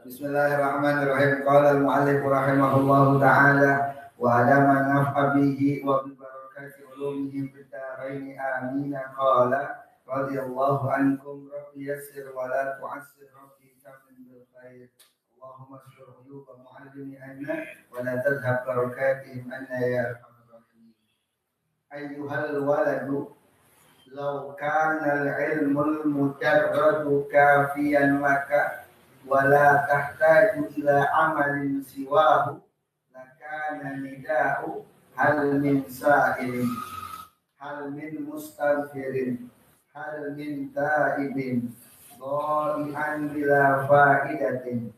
Bismillahirrahmanirrahim. Qala al-mu'allif rahimahullahu ta'ala wa ala man naf'a bihi wa bi barakati ulumihi fid dharain amin. Qala radhiyallahu ankum rabbi yassir wa la tu'assir rabbi tamin bil khair. Allahumma shkur uyuba mu'allimi anna wa la tadhhab barakatihim anna ya arhamar rahimin. Ayyuhal waladu law kana al-ilmul mujarradu kafiyan laka wala tahtaju ila amalin siwahu lakana nida'u hal min sa'ilin hal min mustaghfirin hal min ta'ibin dhali'an bila fa'idatin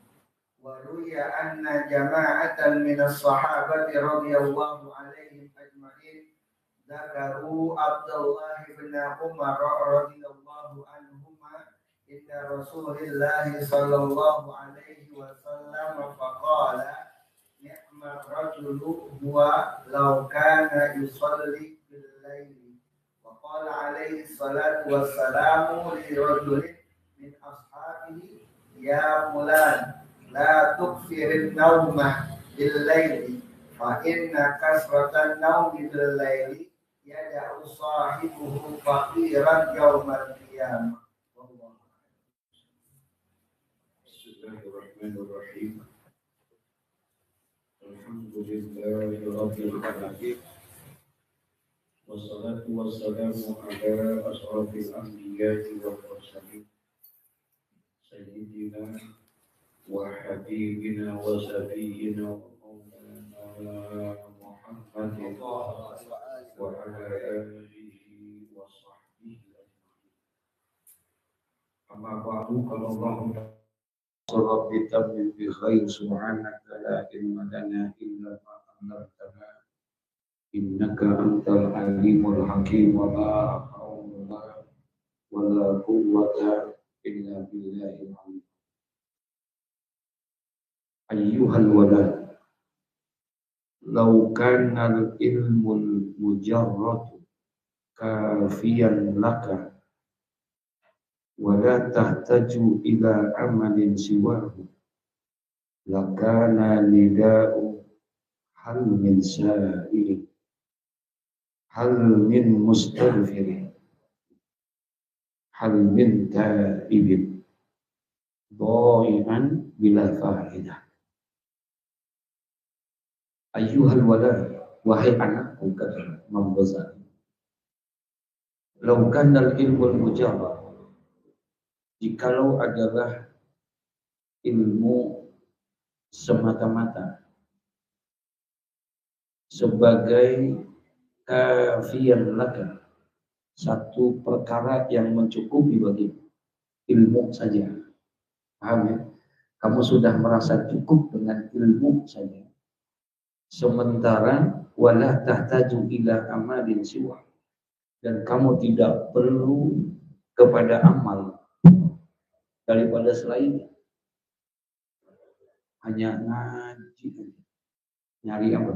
wa ruya anna jama'atan minas sahabati radhiyallahu alaihim ajma'in dzakaru Abdullah bin Umar radhiyallahu anhuma inna Rasulillahi sallallahu alaihi wasallam faqala ni'mar rajulu huwa law kana yusalli bil laili wa qala alaihi salatu wassalamu li rajulin min ashabihi ya fulan la tukfirin naumah bil laili fa inna kasratan naumi bil laili yada'u sahibuhu faqiran yawmal qiyamah. Bismillahirrahmanirrahim. Alhamdulillahi rabbil alamin. Wassalatu wassalamu ala asrofil anbiya'i wal mursalin sayyidina wa habibina wa sabiyyina wa maulana Muhammadin wa ala alihi wa sahbihi ajma'in. Amma ba'du, qala Allah Rabbi tamin bi khair subhanaka la ilma lana illa ma 'allamtana innaka antal alimul hakim wa la hawla wa la quwwata illa billahil azim. Ayyuhal walad law kana al ilmul mujarrad kafiyan laka wala tahtaju ila amalin siwahu lakana nida'u hal min sa'ilin hal min mustaghfirin hal min ta'ibin dha'i'an bila fa'idah. Ayyuhal walad, wahai anakku, kata Imam Ghazali, law kana al-ilmul mujarrad, jikalau adalah ilmu semata-mata sebagai kafiyan laka, satu perkara yang mencukupi bagi ilmu saja. Paham ya? Kamu sudah merasa cukup dengan ilmu saja. Sementara wala tahtaju ila amalin siwa, dan kamu tidak perlu kepada amal daripada selainnya. Hanya ngaji, nyari apa?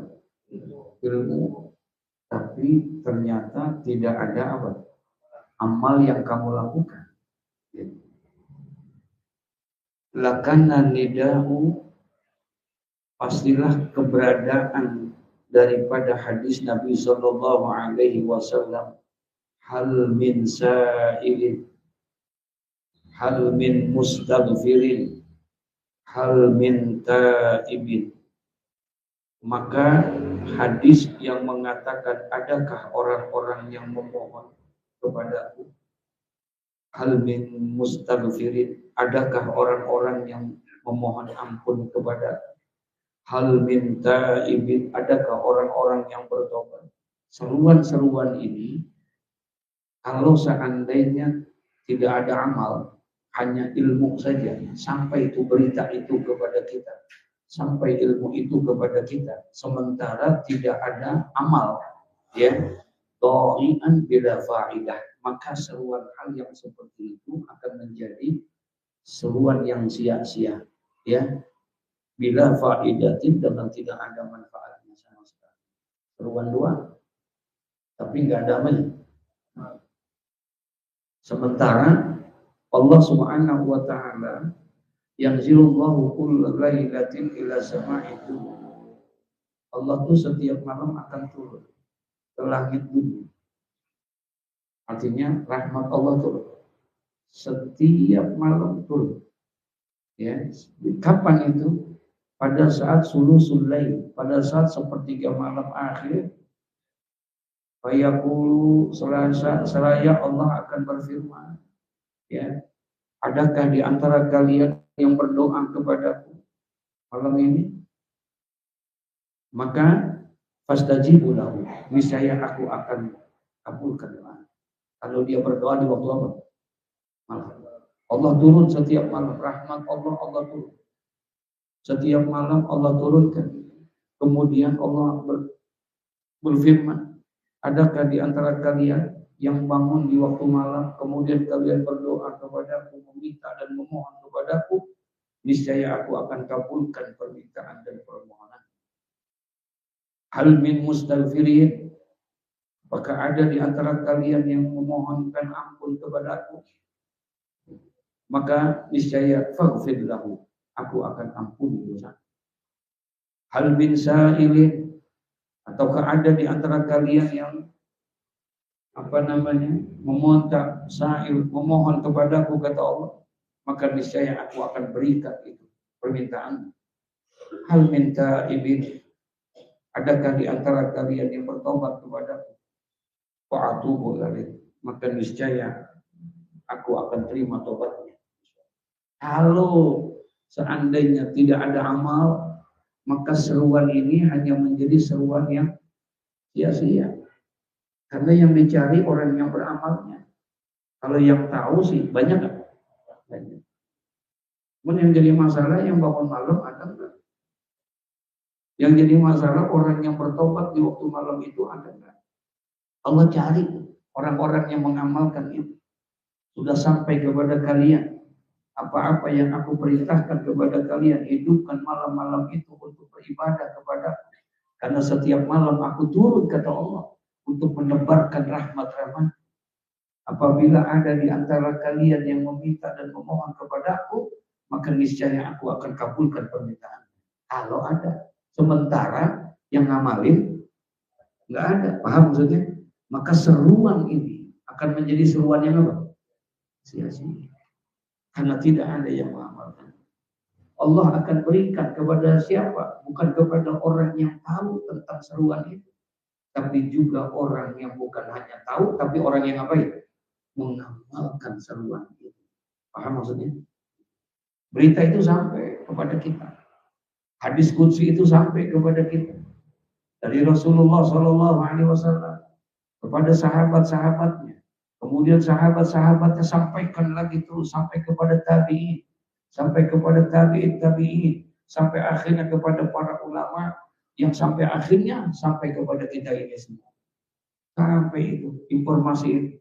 Ilmu. Tapi ternyata tidak ada apa? Amal yang kamu lakukan. Lakana nidahu, pastilah keberadaan daripada hadis Nabi sallallahu alaihi wasallam, hal min sa'ilin hal min mustaghfirin hal min ta'ibin. Maka hadis yang mengatakan adakah orang-orang yang memohon kepadaku, hal min mustaghfirin, adakah orang-orang yang memohon ampun kepada, hal min ta'ibin, adakah orang-orang yang bertobat. Seruan-seruan ini kalau seandainya tidak ada amal, hanya ilmu saja, sampai itu berita itu kepada kita, sampai ilmu itu kepada kita, sementara tidak ada amal, ya, dha'i'an bila fa'idah, maka seruan hal yang seperti itu akan menjadi seruan yang sia-sia, ya, bila fa'idatin, dengan tidak ada manfaatnya sama sekali. Seruan doang, tapi nggak ada amalnya. Sementara Allah Subhanahu wa ta'ala Yanzilullahu kulla lailatin ila sama'i dunya. Allah tuh setiap malam akan turun ke langit bumi. Artinya rahmat Allah turun setiap malam turun. Ya, kapan itu? Pada saat sulusul lail, pada saat sepertiga malam akhir. Fayaqulu seraya Allah akan berfirman, ya, adakah di antara kalian yang berdoa kepadaku malam ini? Maka fastajibu lahu, niscaya aku akan kabulkan doa. Kalau dia berdoa di waktu apa? Malam. Allah turun setiap malam, rahmat Allah turun. Setiap malam Allah turunkan. Kemudian Allah berfirman, adakah di antara kalian yang bangun di waktu malam, kemudian kalian berdoa kepadaku, meminta dan memohon kepadaku, niscaya aku akan kabulkan permintaan dan permohonan. Hal min mustaghfirin, apakah ada di antara kalian yang memohonkan ampun kepadaku? Maka niscaya faghfir lahu, aku akan ampuni dosa. Hal min sa'ilin, ataukah ada di antara kalian yang meminta sa'il, memohon kepadaku, kata Allah, maka niscaya aku akan berikan itu permintaan. Hal min taibin, adakah di antara kalian yang bertobat kepadaku? Fa'atubu ilaih, maka niscaya aku akan terima tobatnya. Kalau seandainya tidak ada amal, maka seruan ini hanya menjadi seruan yang sia-sia. Karena yang dicari orang yang beramalnya. Kalau yang tahu sih banyak nggak? Banyak. Namun yang jadi masalah yang bangun malam ada nggak? Yang jadi masalah orang yang bertobat di waktu malam itu ada nggak? Allah cari orang-orang yang mengamalkan itu. Sudah sampai kepada kalian. Apa-apa yang aku perintahkan kepada kalian, hidupkan malam-malam itu untuk beribadah kepadaku. Karena setiap malam aku turun, kata Allah, untuk menebarkan rahmat-rahmat. Apabila ada di antara kalian yang meminta dan memohon kepadaku, maka niscaya aku akan kabulkan permintaan. Kalau ada. Sementara yang ngamalin nggak ada. Paham maksudnya? Maka seruan ini akan menjadi seruan yang apa? Sia-sia. Karena tidak ada yang mengamalkan. Allah akan berikan kepada siapa? Bukan kepada orang yang tahu tentang seruan itu, tapi juga orang yang bukan hanya tahu, tapi orang yang apa ya? Mengamalkan seruan itu. Paham maksudnya? Berita itu sampai kepada kita. Hadis qudsi itu sampai kepada kita. Dari Rasulullah SAW kepada sahabat-sahabatnya. Kemudian sahabat-sahabatnya sampaikan lagi terus sampai kepada tabi'in, sampai kepada tabi'in, sampai akhirnya kepada para ulama, yang sampai akhirnya sampai kepada kita ini semua. Sampai itu informasi itu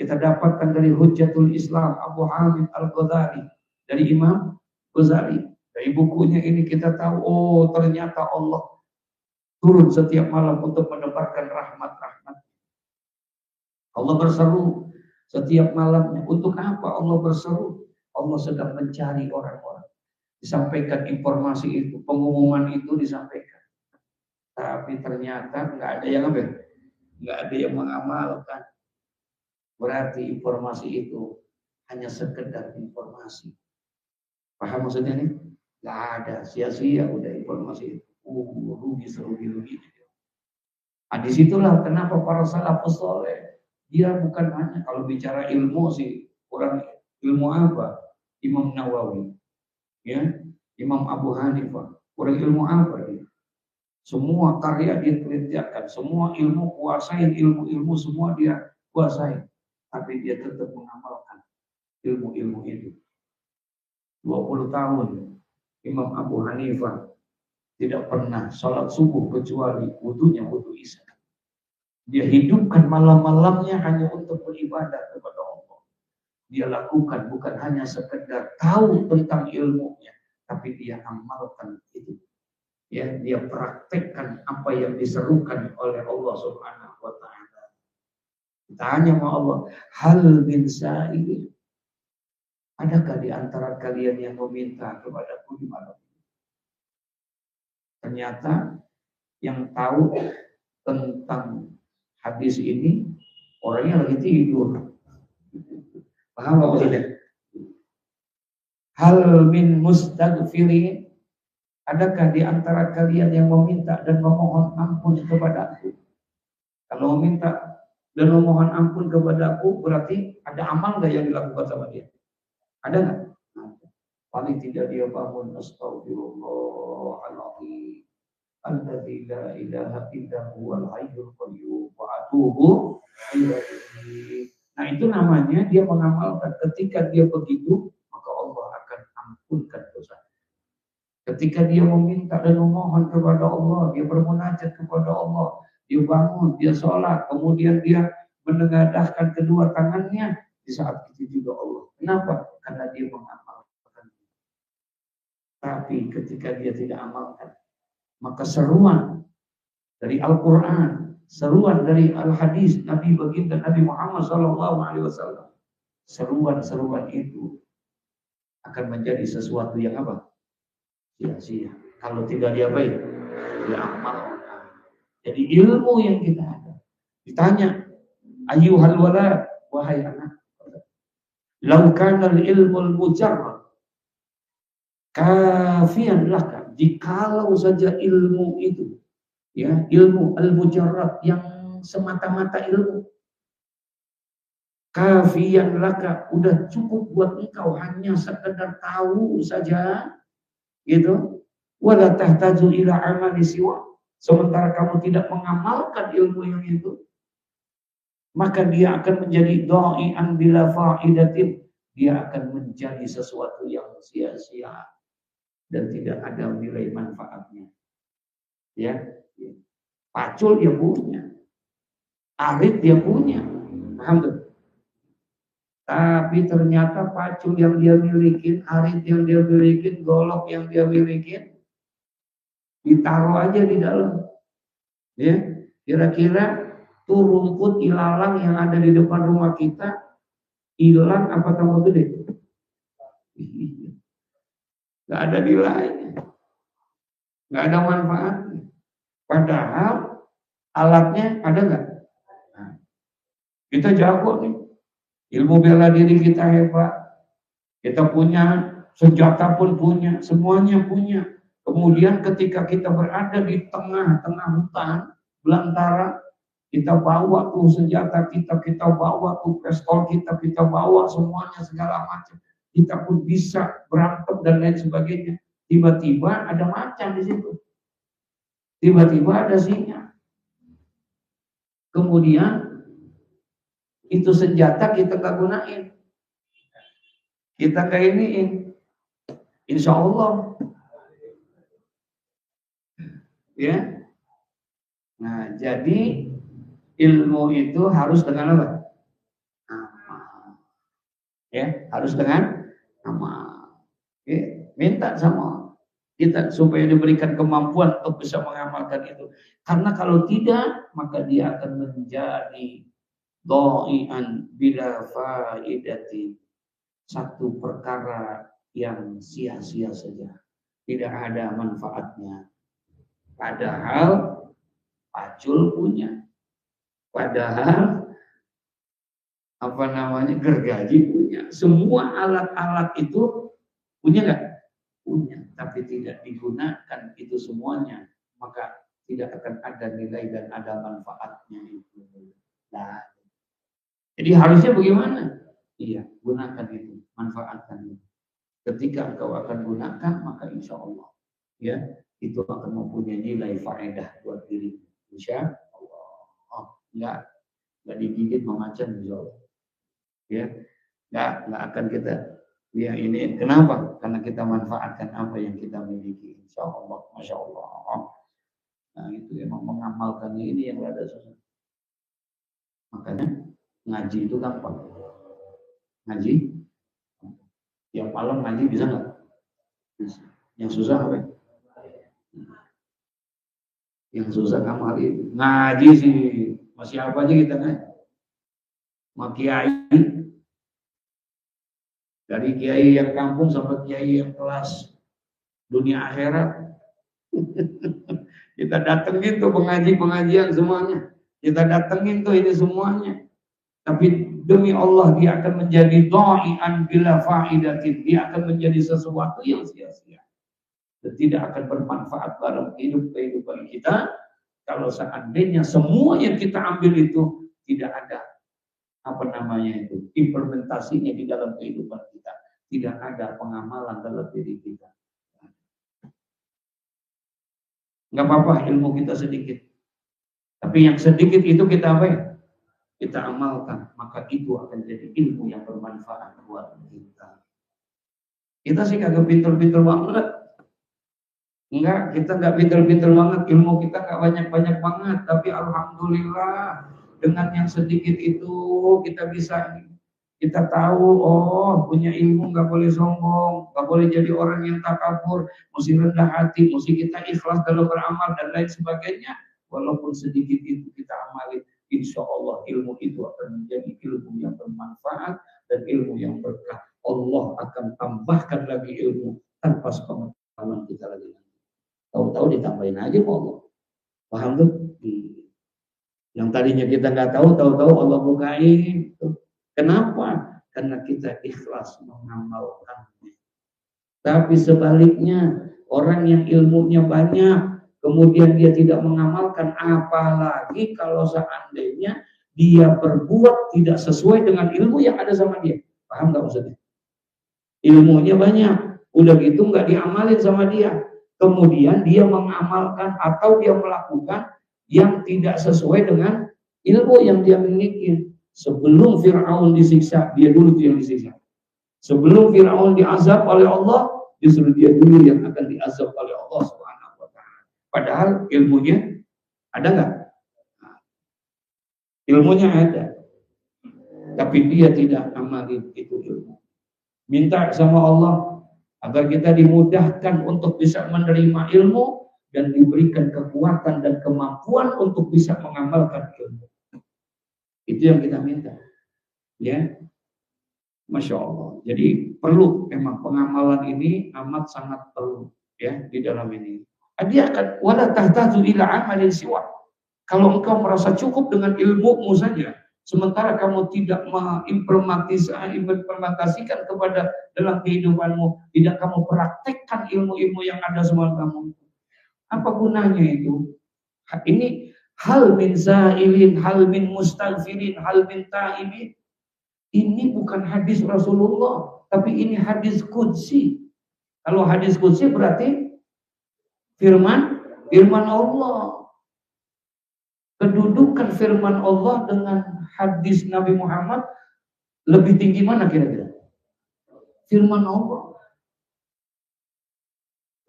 kita dapatkan dari Hujjatul Islam Abu Hamid Al-Ghazali, dari Imam Ghazali. Dari bukunya ini kita tahu, oh ternyata Allah turun setiap malam untuk menebarkan rahmat-rahmat. Allah berseru setiap malamnya. Untuk apa Allah berseru? Allah sedang mencari orang-orang. Disampaikan informasi itu, pengumuman itu disampaikan. Tapi ternyata nggak ada yang apa? Nggak ada yang mengamalkan. Berarti informasi itu hanya sekedar informasi. Paham maksudnya nih? Nggak ada, sia-sia udah informasi itu. Rugi. Nah, disitulah kenapa para salafus saleh, dia bukan hanya kalau bicara ilmu sih, orang ilmu apa? Imam Nawawi, ya, Imam Abu Hanifah, orang ilmu apa dia? Semua karya dia kerjakan, semua ilmu kuasain, ilmu semua dia kuasain, tapi dia tetap mengamalkan ilmu-ilmu itu. 20 tahun Imam Abu Hanifah tidak pernah sholat subuh kecuali wudunya wudu isya. Dia hidupkan malam-malamnya hanya untuk beribadah kepada Allah. Dia lakukan bukan hanya sekedar tahu tentang ilmunya, tapi dia amalkan itu. Ya, dia praktekkan apa yang diserukan oleh Allah Subhanahu wa taala. Tanya sama Allah, hal min sa'il? adakah di antara kalian yang meminta kepadaku di malam ini? Ternyata yang tahu tentang hadis ini orangnya lagi tidur. Paham nggak maksudnya? Hal min mustaghfirin, adakah di antara kalian yang meminta dan memohon ampun kepadaku? Kalau meminta dan memohon ampun kepadaku berarti ada amal nggak yang dilakukan sama dia? Ada nggak? Paling tidak dia bangun astagfirullahaladzim alladzi la ilaha illa huwal hayyul qayyum wa atubu ilaihi. Nah, itu namanya dia mengamalkan. Ketika dia begitu, maka Allah akan ampunkan dosa. Ketika dia meminta dan memohon kepada Allah, dia bermunajat kepada Allah, dia bangun, dia sholat, kemudian dia menengadahkan kedua tangannya, di saat itu juga Allah. Kenapa? Karena dia mengamalkan. Tapi ketika dia tidak amalkan, maka seruan dari Al-Quran, seruan dari Al-Hadis Nabi baginda Nabi Muhammad SAW, seruan-seruan itu akan menjadi sesuatu yang apa? Sia-sia. Kalau tidak diapain, dia amalkan. Jadi ilmu yang kita ada. Ditanya, ayyuhal walad, wahai anak, lau kana al-ilmul mujarrad kafian laka, jikalau saja ilmu itu, ya, ilmu al-mujarrad yang semata-mata ilmu, kafian laka, udah cukup buat engkau hanya sekedar tahu saja, gitu, wala tahtaju ila amali siwa, sementara kamu tidak mengamalkan ilmu yang itu, maka dia akan menjadi dha'i'an bila fa'idatin, dia akan menjadi sesuatu yang sia-sia dan tidak ada nilai manfaatnya. Ya, pacul dia punya, arit dia punya, paham tuh? Tapi ternyata pacul yang dia miliki, arit yang dia miliki, golok yang dia miliki, ditaruh aja di dalam. Ya, kira-kira tuh rumput ilalang yang ada di depan rumah kita, hilang apa tambah gede? Gak ada nilainya, gak ada manfaatnya. Padahal alatnya ada nggak? Nah, kita jago nih, ilmu bela diri kita hebat, kita punya senjata pun punya, semuanya punya. Kemudian ketika kita berada di tengah-tengah hutan belantara, kita bawa tuh senjata kita bawa tuh pistol kita bawa semuanya segala macam. Kita pun bisa berantem dan lain sebagainya. Tiba-tiba ada macan di situ. Tiba-tiba ada singa. Kemudian itu senjata kita nggak gunain. Kita kayak iniin. Insya Allah. Ya. Nah, jadi ilmu itu harus dengan apa? Amal. Ya, harus dengan amal. Ya, minta sama kita supaya diberikan kemampuan untuk bisa mengamalkan itu. Karena kalau tidak, maka dia akan menjadi dha'i'an bila fa'idatin, satu perkara yang sia-sia saja, tidak ada manfaatnya. Padahal pacul punya, padahal apa namanya gergaji punya, semua alat-alat itu punya nggak? Punya, tapi tidak digunakan itu semuanya, maka tidak akan ada nilai dan ada manfaatnya itu. Nah, jadi harusnya bagaimana? Iya, gunakan itu, manfaatkan itu. Ketika engkau akan gunakan, maka insya Allah, ya, itu akan mempunyai nilai faedah buat diri. Insya Allah. Oh, enggak digigit macan, insya Allah. Ya, enggak akan kita. Ya ini kenapa? Karena kita manfaatkan apa yang kita miliki. Insya Allah, masya Allah. Nah itu emang mengamalkan ini yang ada susah. Makanya ngaji itu gampang. Ngaji, yang malam ngaji bisa nggak? Bisa. Yang susah apa? Yang susah ngamal itu. Ngaji sih masih apa aja kita ngaji. Makiai Dari kiai yang kampung sampai kiai yang kelas dunia akhirat. Kita datengin tuh pengajian semuanya. Kita datengin tuh ini semuanya. Tapi demi Allah dia akan menjadi dha'ian bila fa'idatin. Dia akan menjadi sesuatu yang sia-sia. Dan tidak akan bermanfaat dalam kehidupan kita. Kalau seandainya semua yang kita ambil itu tidak ada implementasinya di dalam kehidupan kita, tidak ada pengamalan dalam diri kita. Nggak apa-apa ilmu kita sedikit, tapi yang sedikit itu kita kita amalkan, maka itu akan jadi ilmu yang bermanfaat buat kita. Kita sih kagak pinter-pinter banget. Enggak, kita nggak pinter-pinter banget, ilmu kita nggak banyak-banyak banget, tapi alhamdulillah dengan yang sedikit itu kita tahu, oh punya ilmu nggak boleh sombong, nggak boleh jadi orang yang takabur, mesti rendah hati, mesti kita ikhlas dalam beramal dan lain sebagainya. Walaupun sedikit itu kita amali, insya Allah ilmu itu akan menjadi ilmu yang bermanfaat dan ilmu yang berkah. Allah akan tambahkan lagi ilmu tanpa sepengetahuan kita lagi. Tahu-tahu ditambahin aja sama Allah. Paham tuh? Yang tadinya kita nggak tahu-tahu Allah bukain. Kenapa? Karena kita ikhlas mengamalkannya. Tapi sebaliknya, orang yang ilmunya banyak, kemudian dia tidak mengamalkan, apalagi kalau seandainya dia berbuat tidak sesuai dengan ilmu yang ada sama dia. Paham nggak maksudnya? Ilmunya banyak, udah gitu nggak diamalin sama dia. Kemudian dia mengamalkan atau dia melakukan yang tidak sesuai dengan ilmu yang dia miliki. Sebelum Fir'aun disiksa, dia dulu yang disiksa. Sebelum Fir'aun diazab oleh Allah, justru dia dulu yang akan diazab oleh Allah Subhanahu wa Ta'ala. Padahal ilmunya ada nggak? Ilmunya ada, tapi dia tidak amalin itu ilmu. Minta sama Allah agar kita dimudahkan untuk bisa menerima ilmu dan diberikan kekuatan dan kemampuan untuk bisa mengamalkan ilmu. Itu yang kita minta. Ya, Masya Allah. Jadi perlu memang pengamalan ini amat sangat perlu ya di dalam ini. Dia akan wala tahtaju ila amalin siwa. Kalau engkau merasa cukup dengan ilmumu saja, sementara kamu tidak mengimplementasikan kepada dalam kehidupanmu, tidak kamu praktekkan ilmu-ilmu yang ada sama kamu, apa gunanya itu? Ini hal min sa'ilin, hal min mustaghfirin, hal min ta'ibin. Ini bukan hadis Rasulullah, tapi ini hadis qudsi. Kalau hadis qudsi berarti firman Allah. Kedudukan firman Allah dengan hadis Nabi Muhammad lebih tinggi mana kira-kira? Firman Allah.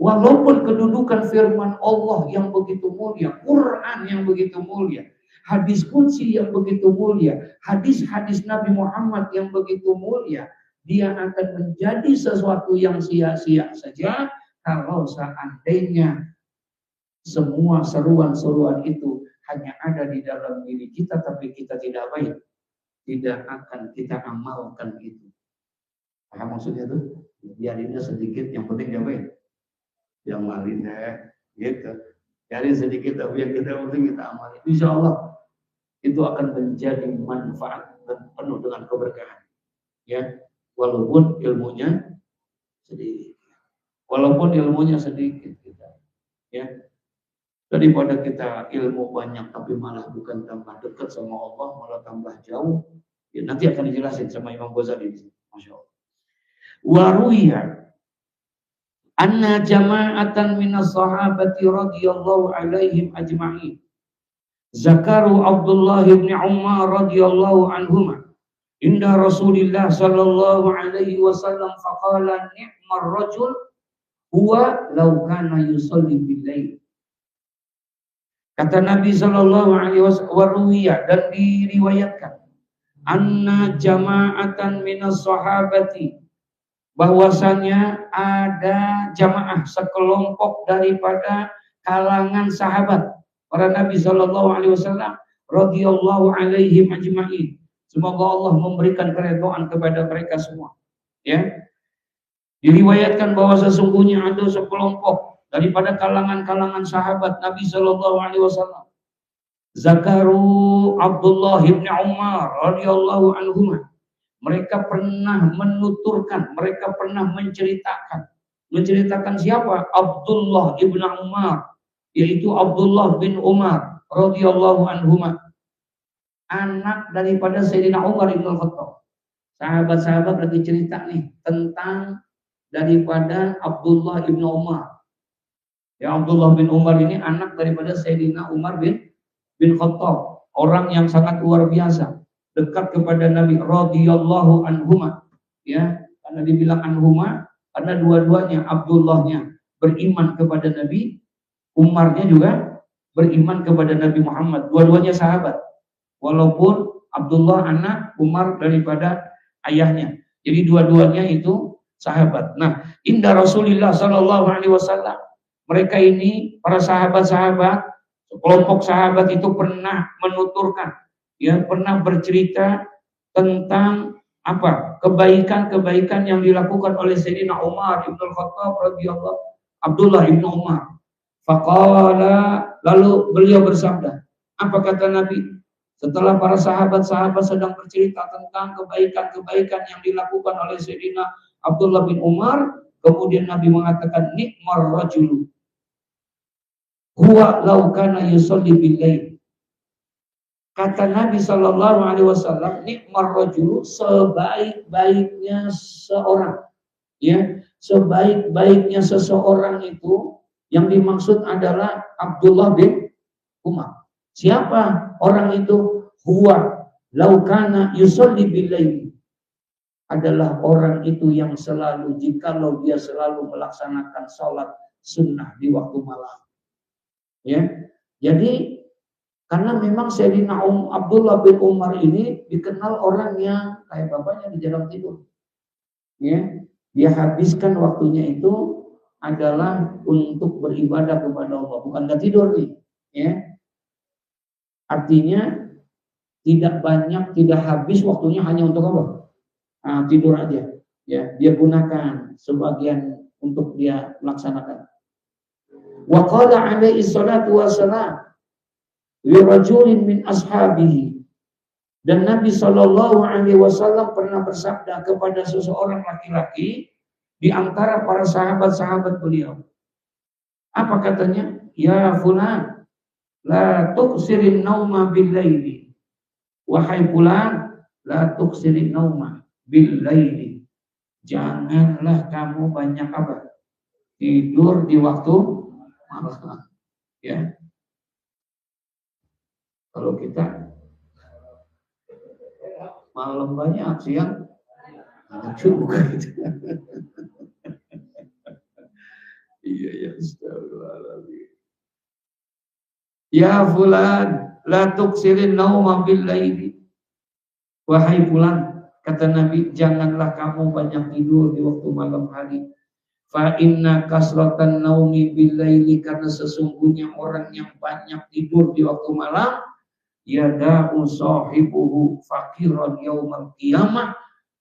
Walaupun kedudukan firman Allah yang begitu mulia, Quran yang begitu mulia, hadis qudsi yang begitu mulia, hadis-hadis Nabi Muhammad yang begitu mulia, dia akan menjadi sesuatu yang sia-sia saja kalau seandainya semua seruan-seruan itu hanya ada di dalam diri kita, tapi kita tidak baik, tidak akan kita amalkan itu. Paham maksudnya tuh? Biarinnya sedikit, yang penting dia baik. Yang malin gitu. Biarin sedikit, tapi yang kita penting kita amalin. Insya Allah itu akan menjadi manfaat dan penuh dengan keberkahan. Ya, walaupun ilmunya sedikit. Ya. Daripada kita ilmu banyak tapi malah bukan tambah dekat sama Allah, malah tambah jauh. Ya, nanti akan dijelasin sama Imam Ghazali di sini. Masya Allah. Waruya anna jama'atan minas sahabati radhiyallahu alaihim ajma'in. Zakaru Abdullah bin Umar radhiyallahu anhuma inda Rasulillah sallallahu alaihi wasallam faqala ni'mar rajul huwa law kana yusalli bil lail. Kata Nabi sallallahu alaihi wasallam, dan diriwayatkan anna jama'atan minas sahabati, bahwasanya ada jamaah sekelompok daripada kalangan sahabat para Nabi sallallahu alaihi wasallam radhiyallahu alaihim ajma'in. Semoga Allah memberikan keridhaan kepada mereka semua. Ya, diriwayatkan bahwa sesungguhnya ada sekelompok daripada kalangan-kalangan sahabat Nabi Shallallahu Alaihi Wasallam. Zakaru Abdullah bin Umar radhiyallahu anhu. Mereka pernah menuturkan, mereka pernah menceritakan siapa? Abdullah bin Umar, yaitu Abdullah bin Umar radhiyallahu anhu, anak daripada Sayyidina Umar bin Khattab. Sahabat-sahabat lagi cerita nih tentang daripada Abdullah bin Umar. Ya, Abdullah bin Umar ini anak daripada Sayyidina Umar bin Khattab, orang yang sangat luar biasa, dekat kepada Nabi radhiyallahu anhuma. Ya, karena dibilang anhuma karena dua-duanya, Abdullahnya beriman kepada Nabi, Umarnya juga beriman kepada Nabi Muhammad. Dua-duanya sahabat. Walaupun Abdullah anak, Umar daripada ayahnya. Jadi dua-duanya itu sahabat. Nah, inda Rasulullah sallallahu alaihi wasallam, mereka ini para sahabat-sahabat, kelompok sahabat itu pernah menuturkan, ya, pernah bercerita tentang apa? Kebaikan-kebaikan yang dilakukan oleh Sayyidina Umar bin Khattab radhiyallahu Abdullah bin Umar. Faqala, lalu beliau bersabda, apa kata Nabi? Setelah para sahabat-sahabat sedang bercerita tentang kebaikan-kebaikan yang dilakukan oleh Sayyidina Abdullah bin Umar, kemudian Nabi mengatakan, nikmar rajulu huwa law kana yusalli bil lail. Kata Nabi sallallahu alaihi wasallam, nikmar rajulu, sebaik-baiknya seorang, ya, sebaik-baiknya seseorang itu yang dimaksud adalah Abdullah bin Umar. Siapa orang itu? Huwa laukana yusolli billaili, adalah orang itu yang selalu, jikalau dia selalu melaksanakan sholat sunnah di waktu malam. Ya, jadi karena memang Sayyidina Abdullah bin Umar ini dikenal orang yang kayak bapaknya di dalam tidur. Ya, dia habiskan waktunya itu adalah untuk beribadah kepada Allah, bukan nggak tidur nih. Ya, artinya tidak banyak, tidak habis waktunya hanya untuk apa? Tidur aja. Ya, dia gunakan sebagian untuk dia laksanakan. Wa qala alaihi salatu wassalam li rajulin min ashabihi, dan Nabi sallallahu alaihi wasallam pernah bersabda kepada seseorang laki-laki di antara para sahabat-sahabat beliau. Apa katanya? Ya fulan, la tuksirin nauma bil laili. Wahai fulan, la tuksirin nauma bil laili. Janganlah kamu banyak apa? Tidur di waktu malam. Ya. Kalau kita malam banyak, siang juga gitu. Iya ya, astagfirullahaladzim. Ya fulan, la tuksirin nauma bil laili. Wahai fulan, kata Nabi, janganlah kamu banyak tidur di waktu malam hari. Fa inna kasratan naumi bil laili, karena sesungguhnya orang yang banyak tidur di waktu malam, yada'u sahibuhu fakiran yaumal qiyamah,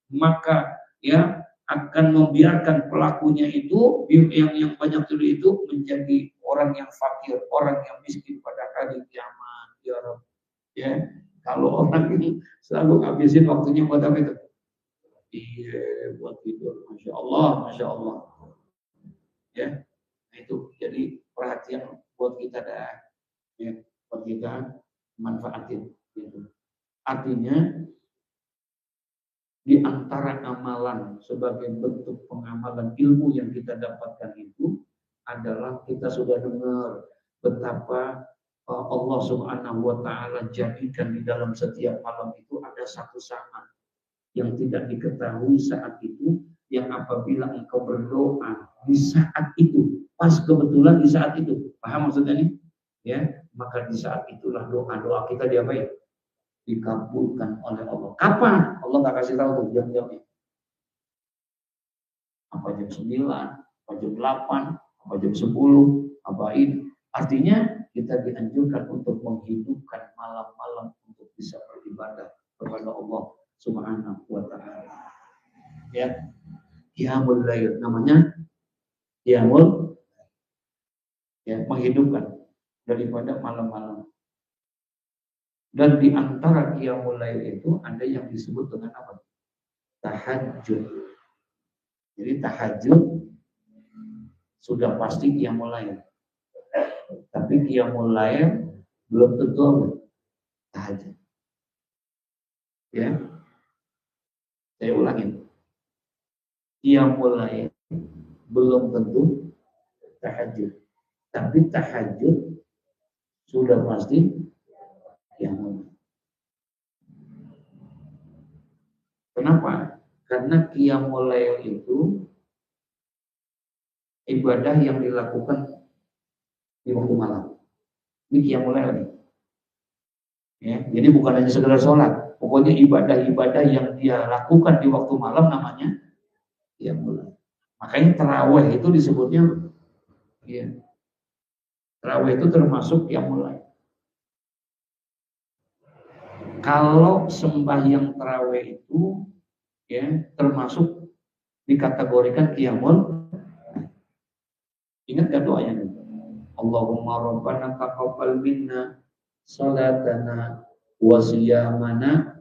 maka ya akan membiarkan pelakunya itu yang banyak tidur itu menjadi orang yang fakir, orang yang miskin pada hari kiamat. Ya Rabb. Ya, kalau orang ini selalu ngabisin waktunya buat apa itu? Iya, buat tidur. Masya Allah, Masya Allah. Ya, nah itu jadi perhatian buat kita dah. Ya, buat kita manfaatin. Gitu. Artinya di antara amalan sebagai bentuk pengamalan ilmu yang kita dapatkan itu adalah kita sudah dengar betapa Allah Subhanahu wa taala jadikan di dalam setiap malam itu ada satu saat yang tidak diketahui saat itu, yang apabila engkau berdoa di saat itu, pas kebetulan di saat itu, paham maksudnya nih? Ya, maka di saat itulah doa-doa kita diapain? Dikabulkan oleh Allah. Kapan? Allah nggak kasih tahu tuh jam-jamnya. Apa jam 9, apa jam 8, apa jam 10, apa ini. Artinya kita dianjurkan untuk menghidupkan malam-malam untuk bisa beribadah kepada Allah Subhanahu wa taala. Ya. qiyamul lail, namanya qiyamul, ya, menghidupkan daripada malam-malam. Dan di antara qiyamul lail itu ada yang disebut dengan apa? Tahajud. Jadi tahajud sudah pasti qiyamul lail. Tapi qiyamul lail belum tentu apa? Tahajud. Ya. Saya ulangin. Qiyamul lail belum tentu tahajud. Tapi tahajud sudah pasti qiyamul. Kenapa? Karena qiyamul lail itu ibadah yang dilakukan di waktu malam. Ini qiyamul lail nih. Ya, jadi bukan hanya sekedar sholat. Pokoknya ibadah-ibadah yang dia lakukan di waktu malam namanya qiyamul lail. Makanya tarawih itu disebutnya, ya, tarawih itu termasuk qiyamul lail. Kalau sembahyang tarawih itu, ya, termasuk dikategorikan qiyamul. Ingat gak doanya? Allahumma rabbana taqabbal minna salatana wa siyamana,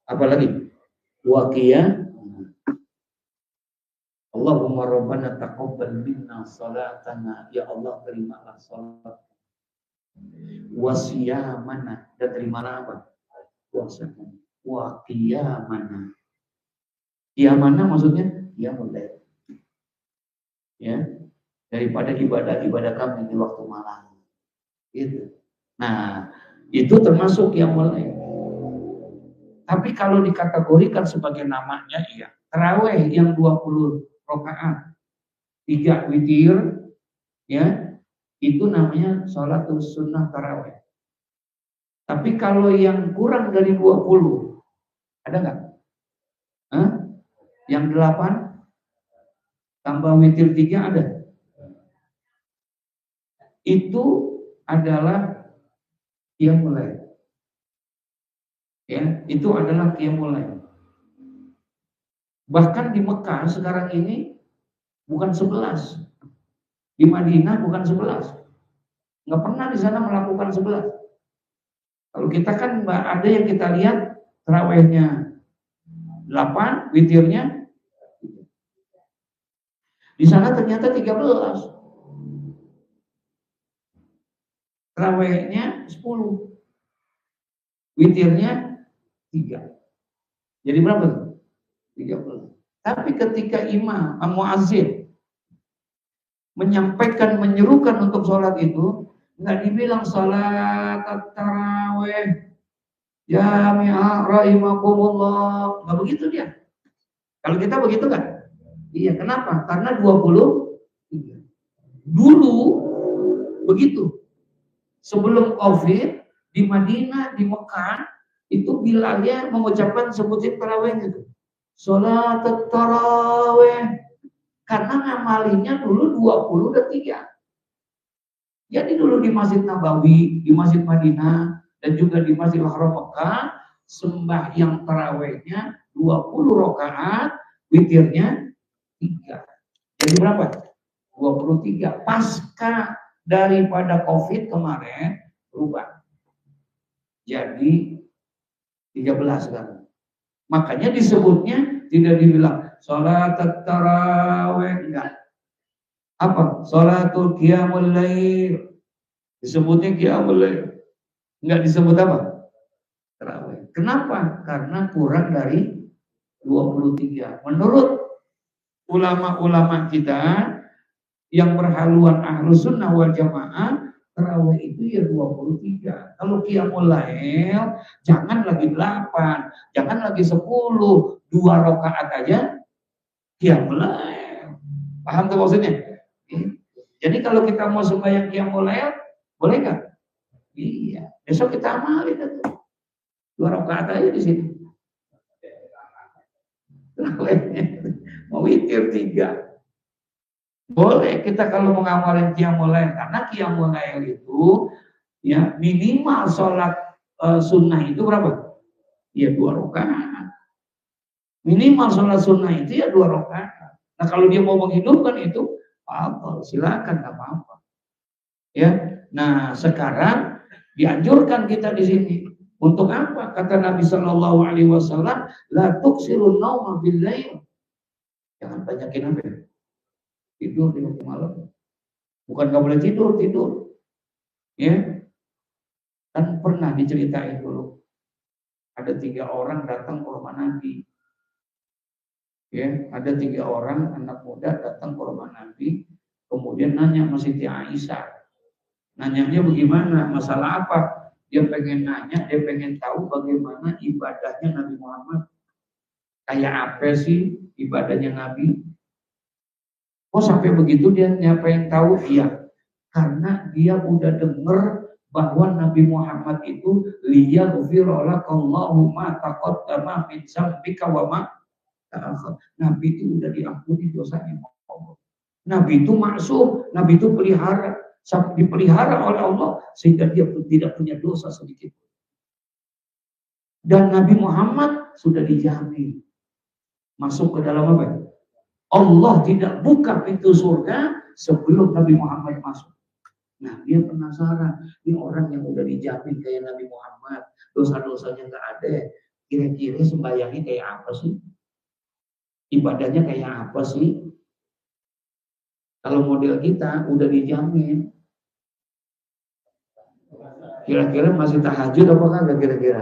apalagi wa qiyam. Allahumma rabbana taqabbal minna salatana, ya Allah terimalah salat, wa siyamana, dan terimalah apa? Puasa. Wa qiyamana. Qiyamana maksudnya qiyamul lail. Ya, daripada ibadah-ibadah kami di waktu malam. Gitu. Nah, itu termasuk qiyamul lail. Tapi kalau dikategorikan sebagai namanya, iya, tarawih yang 20 rakaat, 3 witir, ya, itu namanya sholatul sunnah tarawih. Tapi kalau yang kurang dari 20, ada nggak? Yang 8 tambah witir 3 ada? Itu adalah qiyamul lail. Ya, itu adalah qiyamul lail. Bahkan di Mekah sekarang ini bukan 11. Di Madinah bukan 11. Nggak pernah di sana melakukan 11. Kalau kita kan ada yang kita lihat tarawihnya 8, witirnya. Di sana ternyata 13. Tarawihnya 10. Witirnya 3. Jadi berapa tuh? 30. Tapi ketika imam muazzin menyampaikan, menyerukan untuk sholat itu, nggak dibilang sholat tarawih jami'ah rahimakumullah, nggak begitu dia. Kalau kita begitu kan? Iya, kenapa? Karena 20 dulu begitu. Sebelum Covid di Madinah, di Mekah, itu Bilalnya mengucapkan sebutin tarawihnya itu. Sholat tarawih. Karena ngamalinnya dulu 20 dan 3. Jadi dulu di Masjid Nabawi, di Masjid Madinah, dan juga di Masjidil Haram Mekah, sembahyang tarawihnya 20 rakaat, witirnya 3. Jadi berapa? 23. Pasca daripada Covid kemarin berubah. Jadi 13 sekarang. Makanya disebutnya tidak dibilang sholat tarawih, enggak. Apa? Sholatul qiyamul lail. Disebutnya qiyamul lail. Enggak disebut apa? Tarawih. Kenapa? Karena kurang dari 23. Menurut ulama-ulama kita yang berhaluan Ahlus Sunnah wal Jamaah, tarawih itu ya 23. Kalau qiyamul lail jangan lagi 8, jangan lagi 10, 2 rakaat aja qiyamul lail. Paham tuh maksudnya? Jadi kalau kita mau sembahyang qiyamul lail, boleh nggak? Iya. Besok kita amalin itu. 2 rakaat aja di sini. Mau witir 3. Boleh kita kalau mau ngamalin qiyamul lail, karena qiyamul lail itu ya minimal sholat sunnah itu berapa? Ya 2 rakaat. Minimal sholat sunnah itu ya 2 rakaat. Nah kalau dia mau menghidupkan itu, apa? Silakan, nggak apa-apa. Ya, nah sekarang dianjurkan kita di sini. Untuk apa? Kata Nabi Shallallahu Alaihi Wasallam, la tuksirun nauma bil lail. Jangan banyakin apa? Tidur di waktu malam. Bukan nggak boleh tidur, tidur. Ya, kan pernah diceritain dulu. Ada 3 orang datang ke rumah Nabi. Ya, ada 3 orang anak muda datang ke rumah Nabi, kemudian nanya sama Siti Aisyah. Nanyanya bagaimana? Masalah apa? Dia pengen nanya, dia pengen tahu bagaimana ibadahnya Nabi Muhammad. Kayak apa sih ibadahnya Nabi? Oh sampai begitu dia pengen tahu? Iya, karena dia udah denger bahwa Nabi Muhammad itu liyaghfiralakallahu ma taqaddama min dzambika wa ma ta'akhkhar. Nabi itu udah diampuni dosanya Allah. Nabi itu maksum, Nabi itu dipelihara oleh Allah sehingga dia tidak punya dosa sedikit. Dan Nabi Muhammad sudah dijamin masuk ke dalam apa? Allah tidak buka pintu surga sebelum Nabi Muhammad masuk. Nah, dia penasaran, ini orang yang udah dijamin kayak Nabi Muhammad, dosa-dosanya nggak ada. Kira-kira sembahyangnya kayak apa sih? Ibadahnya kayak apa sih? Kalau model kita udah dijamin, kira-kira masih tahajud apa kagak kira-kira?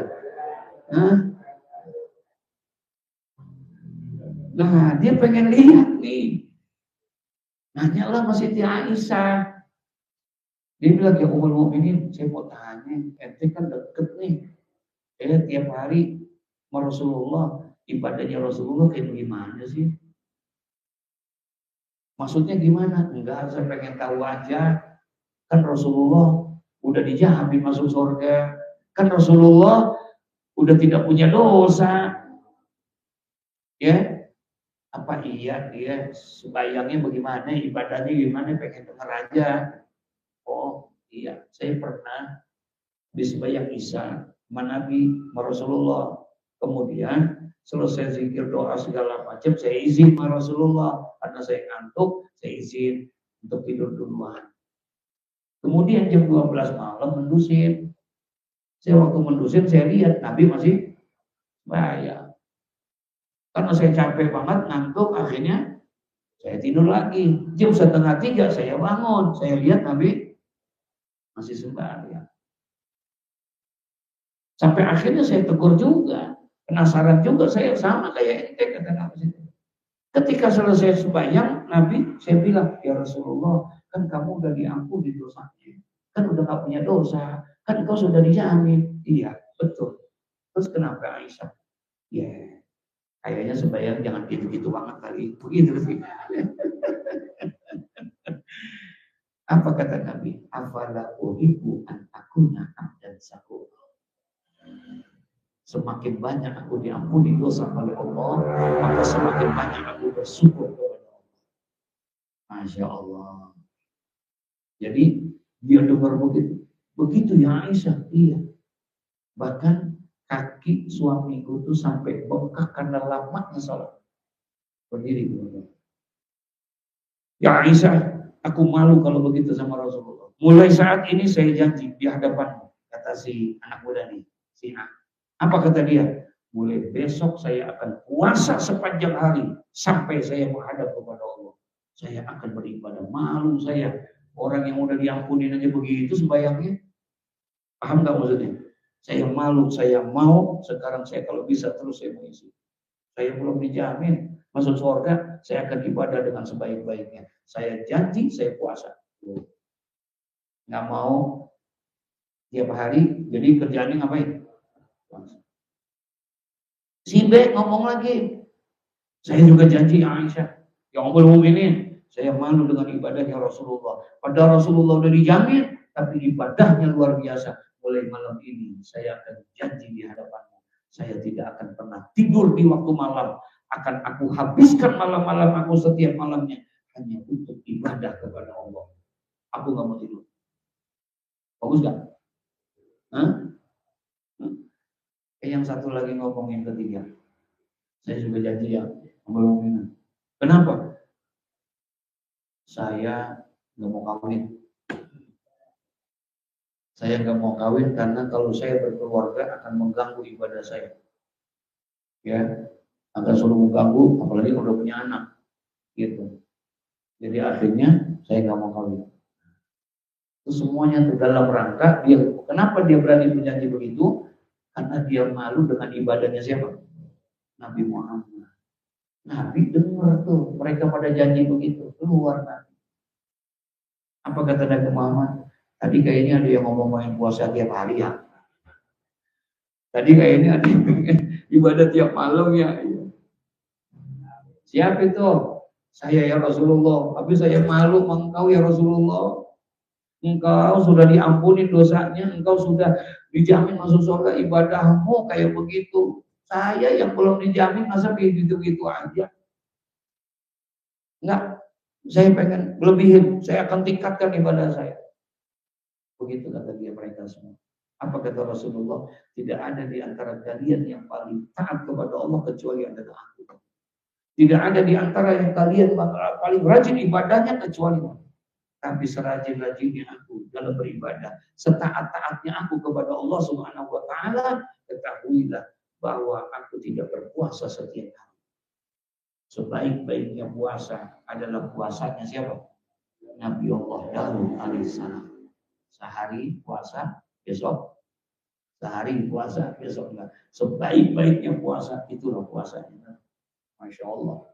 Nah, dia pengen lihat nih. Nanyalah sama Siti Aisyah. Dia bilang, ya Ummul Mukminin, saya mau tanya, ente kan deket nih. Tiap hari sama Rasulullah, ibadahnya Rasulullah kayak gimana sih? Maksudnya gimana? Enggak, saya pengen tahu aja. Kan Rasulullah udah dijamin masuk surga. Kan Rasulullah udah tidak punya dosa. Ya, apa iya dia sembahyangnya bagaimana, ibadahnya gimana, pengen dengar aja. Oh iya, saya pernah di sembahyang Isya sama Nabi, sama Rasulullah. Kemudian selesai zikir doa segala macam, saya izin sama Rasulullah karena saya ngantuk, saya izin untuk tidur duluan. Kemudian jam 12 malam mendusin. Saya waktu mendusin saya lihat Nabi masih sembahyang. Karena saya capek banget, ngantuk, akhirnya saya tidur lagi. Jam 2:30 saya bangun, saya lihat Nabi masih sembahyang. Sampai akhirnya saya tegur juga, penasaran juga saya sama kayak ente kata Nabi. Ketika selesai sembahyang, Nabi saya bilang, ya Rasulullah, kan kamu udah diampuni dosanya, kan udah gak punya dosa, kan kau sudah dijamin. Iya, betul. Terus kenapa Aisyah? Ya, kayaknya sembahyang jangan gitu-gitu banget kali. Begitu sih. Apa kata Nabi? Afala uhibbu an akuna abdan syakur. Semakin banyak aku diampuni dosa oleh Allah, maka semakin banyak aku bersyukur kepada Allah. Masya Allah. Jadi dia dengar begitu ya Aisyah, iya. Bahkan kaki suamiku tuh sampai bengkak karena lamanya sholat. Berdiri. Ya Aisyah, aku malu kalau begitu sama Rasulullah. Mulai saat ini saya janji di hadapanmu, kata si anak muda nih, si A. Apa kata dia? Mulai besok saya akan puasa sepanjang hari sampai saya menghadap kepada Allah. Saya akan beribadah. Malu saya. Orang yang udah diampunin aja begitu sembayangnya. Paham nggak maksudnya? Saya malu, saya mau. Sekarang saya kalau bisa terus saya mengisi. Saya belum dijamin masuk surga. Saya akan ibadah dengan sebaik-baiknya. Saya janji saya puasa. Nggak mau tiap hari. Jadi kerjaannya ngapain? Si B ngomong lagi, saya juga janji Aisyah, ya Ummul Mukminin, saya malu dengan ibadahnya Rasulullah. Padahal Rasulullah udah dijamin, tapi ibadahnya luar biasa. Mulai malam ini saya akan janji di hadapanmu, saya tidak akan pernah tidur di waktu malam. Akan aku habiskan malam-malam aku setiap malamnya hanya untuk ibadah kepada Allah. Aku nggak mau tidur. Bagus gak? Yang satu lagi ngomongin ketiga. Saya juga janji ya, Ummul Mukminin. Kenapa? saya nggak mau kawin. Saya nggak mau kawin karena kalau saya berkeluarga akan mengganggu ibadah saya. Ya, akan selalu mengganggu, apalagi kalau udah punya anak, gitu. Jadi akhirnya saya nggak mau kawin. Itu semuanya dalam rangka dia. Kenapa dia berani berjanji begitu? Karena dia malu dengan ibadahnya siapa? Nabi Muhammad. Nabi dengar tuh mereka pada janji begitu, keluar Nabi. Apa kata Nabi Muhammad? Tadi kayaknya ada yang ngomong-ngomongin puasa tiap hari ya. Tadi kayaknya ada yang ibadah tiap malam ya. Siapa itu? Saya ya Rasulullah. Tapi saya malu engkau ya Rasulullah. Engkau sudah diampuni dosanya, engkau sudah dijamin masuk surga, ibadahmu kayak begitu. Saya yang belum dijamin masa begitu-gitu aja. Enggak, saya pengen lebihin, saya akan tingkatkan ibadah saya. Begitu kata dia mereka semua. Apa kata Rasulullah? Tidak ada di antara kalian yang paling taat kepada Allah kecuali adalah aku. Tidak ada di antara yang kalian paling rajin ibadahnya kecuali aku. Tapi serajin-rajinnya aku dalam beribadah, setaat-taatnya aku kepada Allah Subhanahu wa taala, ketahuilah bahwa aku tidak berpuasa setiap hari. Sebaik-baiknya puasa adalah puasanya siapa? Nabi Allah Daud alaihissalam. Sehari puasa, besok sehari puasa, besok enggak. Sebaik-baiknya puasa itulah puasanya. Masya Allah.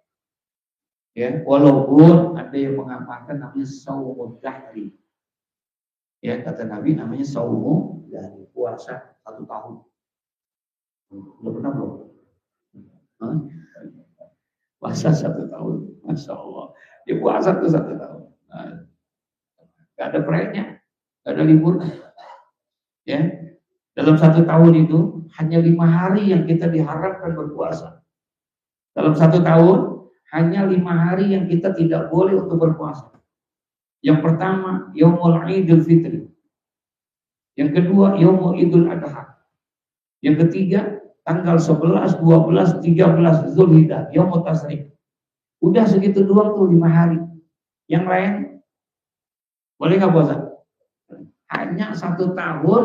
Ya, walaupun ada yang mengamalkan namanya saumud dahri. Ya, kata Nabi namanya saumu dari puasa 1 tahun. Udah pernah belum? Hah? Puasa 1 tahun, Masya Allah. Dia puasa tuh 1 tahun. Nah, gak ada proyeknya, gak ada libur. Ya, dalam 1 tahun itu hanya 5 hari yang kita diharapkan berpuasa. Dalam 1 tahun hanya 5 hari yang kita tidak boleh untuk berpuasa. Yang pertama, Yaumul Idul Fitri. Yang kedua, Yaumul Idul Adha. Yang ketiga, tanggal 11, 12, 13 Zulhijjah, Yaumul Tasrik. Udah segitu doang tuh 5 hari. Yang lain, boleh nggak puasa? Hanya 1 tahun,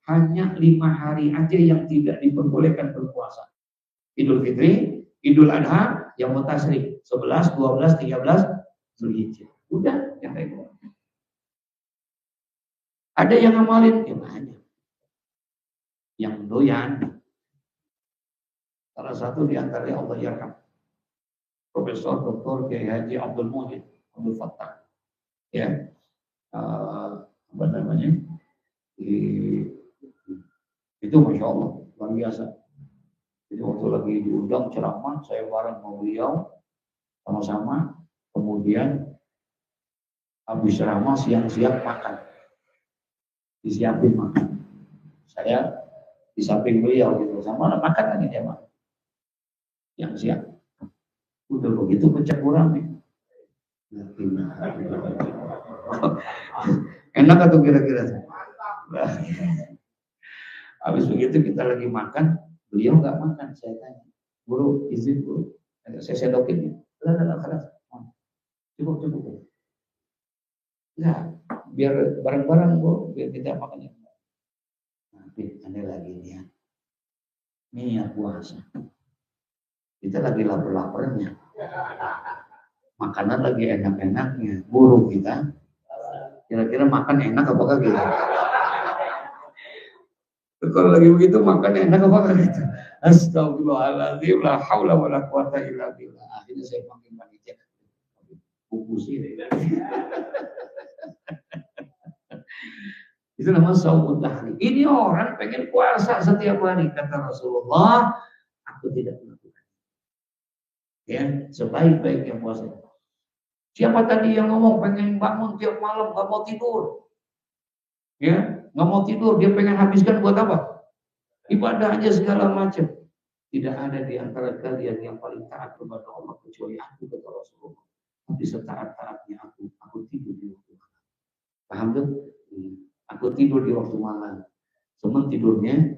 hanya 5 hari aja yang tidak diperbolehkan berpuasa. Idul Fitri, Idul Adha, Yaumul Tasrik, 11, 12, 13 Zulhijjah. Udah, yang kayak gitu. Ada yang ngamalin, ya banyak. Yang doyan. Salah satu di antaranya Allah yarham. Profesor Dr. Kiai Haji Abdul Muhyiddin Abdul Fattah. Ya. Apa namanya? Itu Masya Allah, luar biasa. Jadi waktu lagi diundang ceramah, saya bareng sama beliau, sama-sama. Kemudian habis ceramah siang-siang makan. Disiapin makan. Saya di samping beliau gitu, sama makan lagi dia makan. Yang siang. Udah begitu pecah kurang nih. Enak atau kira-kira? Habis begitu kita lagi makan, beliau nggak makan. Saya tanya, guru izin guru, saya sedokin ya. Keras. Cukup. Nah, biar bareng-bareng guru, biar kita makan. Nanti ada lagi nih ya. Niat puasa. Kita lagi lapar-laparnya. Makanan lagi enak-enaknya. Guru kita kira-kira makan enak apakah gitu? Kalau lagi begitu makan enak apakah gitu? Astagfirullahaladzim, la haula wala quwata illa billah. Akhirnya saya panggil panitia. Kupusi deh. Itu namanya saumud dahri. Ini orang pengen puasa setiap hari, kata Rasulullah, aku tidak melakukan. Ya, sebaik-baiknya puasa. Siapa tadi yang ngomong pengen bangun tiap malam gak mau tidur? Ya, gak mau tidur, dia pengen habiskan buat apa? Ibadah aja segala macam. Tidak ada di antara kalian yang paling taat kepada Allah kecuali aku, kata Rasulullah. Tapi setaat-taatnya aku tidur di waktu malam. Paham tuh? Aku tidur di waktu malam. Semen tidurnya.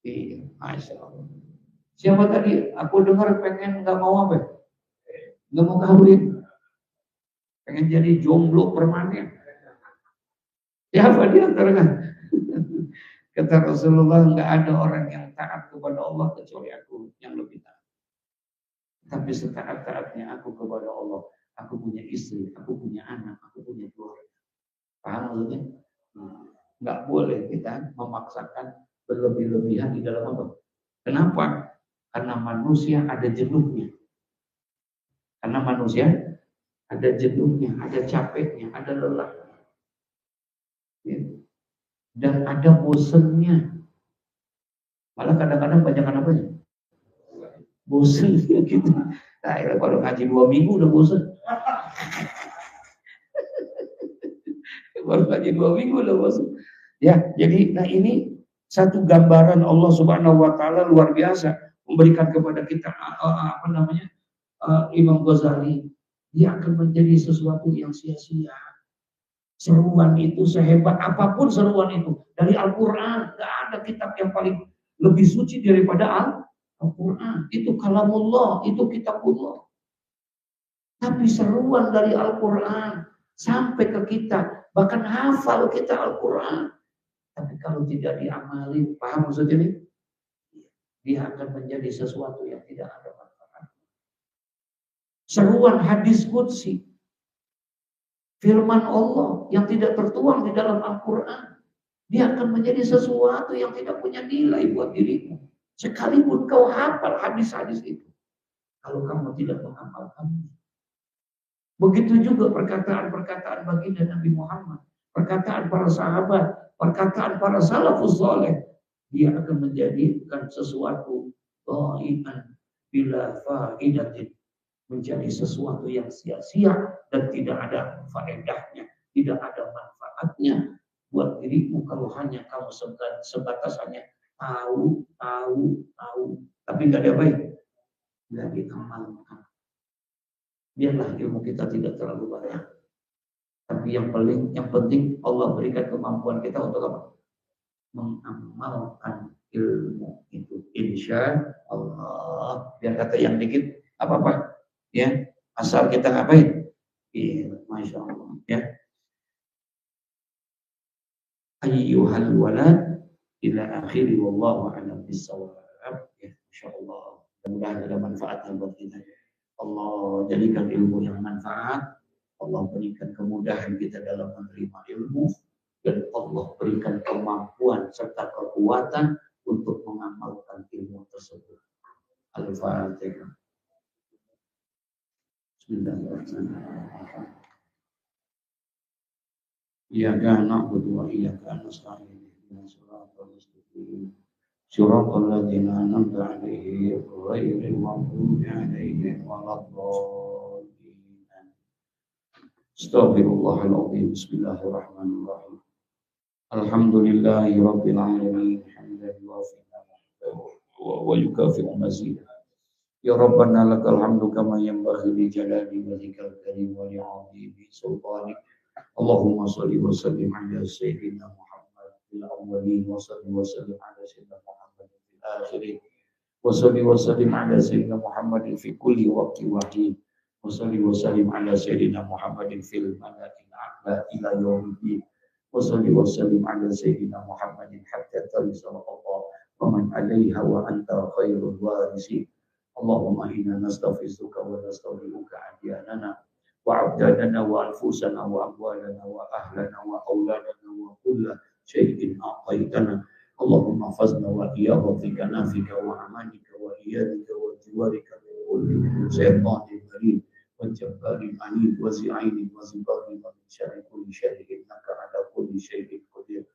Iya, Masya Allah. Siapa tadi? Aku dengar pengen nggak mau apa? Nggak mau kawin. Pengen jadi jomblo permanen. Siapa di antara kan? Kata Rasulullah, nggak ada orang yang taat kepada Allah kecuali aku yang lebih taat. Tapi setaat-taatnya aku kepada Allah, aku punya istri, aku punya anak, aku punya keluarga. Paham maksudnya? Nggak boleh kita memaksakan berlebih-lebihan di dalam apa? Kenapa? Karena manusia ada jenuhnya. Karena manusia ada jenuhnya, ada capeknya, ada lelahnya. Ya. Dan ada bosennya. Malah kadang-kadang banyak apa ya? Bosen gitu. Nah, kalau ngaji 2 minggu udah bosen. Baru ngaji 2 minggu udah bosen. Ya, jadi nah ini satu gambaran Allah Subhanahu wa taala luar biasa memberikan kepada kita Imam Ghazali, dia akan menjadi sesuatu yang sia-sia. Seruan itu sehebat apapun seruan itu dari Al-Qur'an, enggak ada kitab yang paling lebih suci daripada Al-Quran. Itu kalamullah, itu kitabullah. Tapi seruan dari Al-Quran sampai ke kita, bahkan hafal kita Al-Quran. Tapi kalau tidak diamali, paham maksudnya ini? Dia akan menjadi sesuatu yang tidak ada manfaat. Seruan hadis qudsi, firman Allah yang tidak tertuang di dalam Al-Quran, dia akan menjadi sesuatu yang tidak punya nilai buat dirimu. Sekalipun kau hafal hadis-hadis itu, kalau kamu tidak mengamalkannya. Begitu juga perkataan-perkataan baginda Nabi Muhammad, perkataan para sahabat, perkataan para salafus saleh, dia akan menjadikan sesuatu dhai'an bila fa'idatin, menjadi sesuatu yang sia-sia dan tidak ada faedahnya, tidak ada manfaatnya buat dirimu kalau hanya kamu sebatas hanya tahu, tapi nggak ada baik, nggak diamalkan. Biarlah ilmu kita tidak terlalu banyak, tapi yang penting Allah berikan kemampuan kita untuk apa? Mengamalkan ilmu itu, insya Allah. Biar kata yang dikit apa ya, asal kita ngapain? Iya, masya Allah ya. Ayyuhal walad ila akhiri wallahu a'lam bissawab. Ya, insyaallah mudah-mudahan ada manfaatnya buat kita. Allah jadikan ilmu yang manfaat, Allah berikan kemudahan kita dalam menerima ilmu, dan Allah berikan kemampuan serta kekuatan untuk mengamalkan ilmu tersebut. Al-Fatihah. Bismillahirrahmanirrahim. Iyyaka na'budu wa iyyaka nasta'in. Ihdinas siratal mustaqim. Siratal ladzina an'amta 'alaihim ghairil maghdubi 'alaihim waladdallin. Astaghfirullahaladzim. Bismillahirrahmanirrahim. Alhamdulillahi rabbil alamin. Hamdan wa yukafi'u mazidah. Ya Rabbana lakal hamdu kama yanbaghi li jalali wajhikal karim wa li'azimi sultanik. Allahumma shalli wa sallim ala sayyidina Muhammad fil awwalin wa salli wa sallim ala sayyidina Muhammad fil akhirin wa salli wa sallim ala sayyidina Muhammadin fi kulli waqti wa hin wa salli wa sallim ala sayyidina Muhammadin fil mala'il a'la ila yaumiddin wa salli wa sallim ala sayyidina Muhammadin hatta tarisal Allah wa man 'alaiha wa anta khairul warisin. Allahumma inna nastaghfiruka wa nastaghfiruka adyanana وعبداننا وأنفسنا وأموالنا وأهلنا وأولادنا وكل شيء أعطيتنا. اللهم احفظنا وإياهم في كنافك وأمانك وإيادك وجوارك من كل شيطان مريد وجبار عنيد وزعين وزبار ومن شر كل شيء إنك على كل شيء قدير.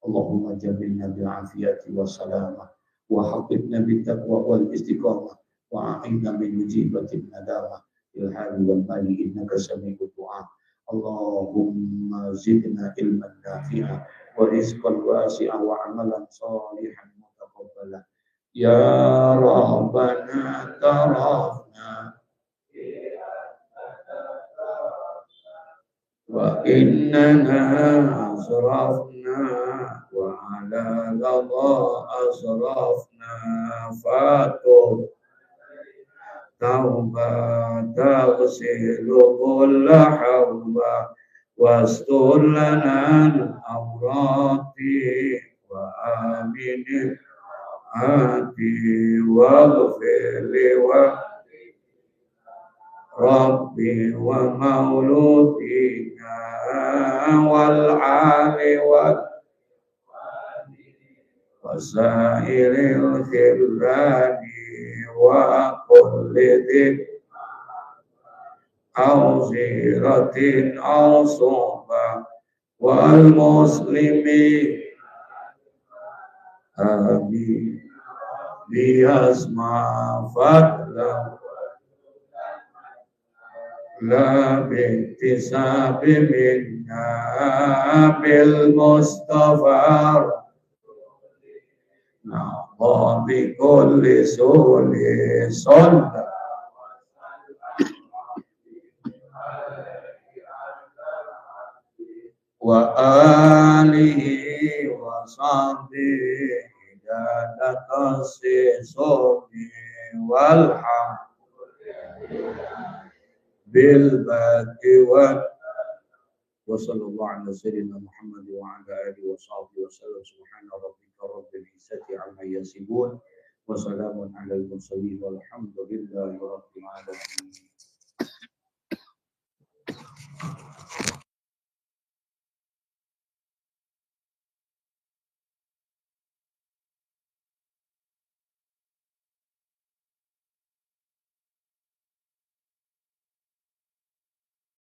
اللهم جبلنا بالعافية والسلامة وحققنا بالتقوى والاستقامة وأعنا من مجيبة الندامة الحال والمال إنك سميع الدعاء. اللهم زدنا علما نافعا ورزقا واسعا وعملا صالحا متقبلا. يا ربنا اعترفنا وإننا أسرفنا وعلى لظى أسرفنا fatub taubat taghsilu kulla hawba wastur lana awrati wa aminin hati wa ghfirli wa Rabbi wa mauludina wal ali wa wasairil khirrani wa kulli dhik awziratin awsuba wal muslimi amin biasma fadlam la bintisabi minna bil mustafa na'adha bi kulli suli sallallahu wa alihi wa sahbihi dalatasi sobi walham bil baqi wa sallallahu ala sayyidina Muhammad wa ala alihi wa sahbihi wa sallam subhana rabbika rabbil izzati amma yasifun wa salamun ala al mursalin walhamdulillahi rabbil alamin.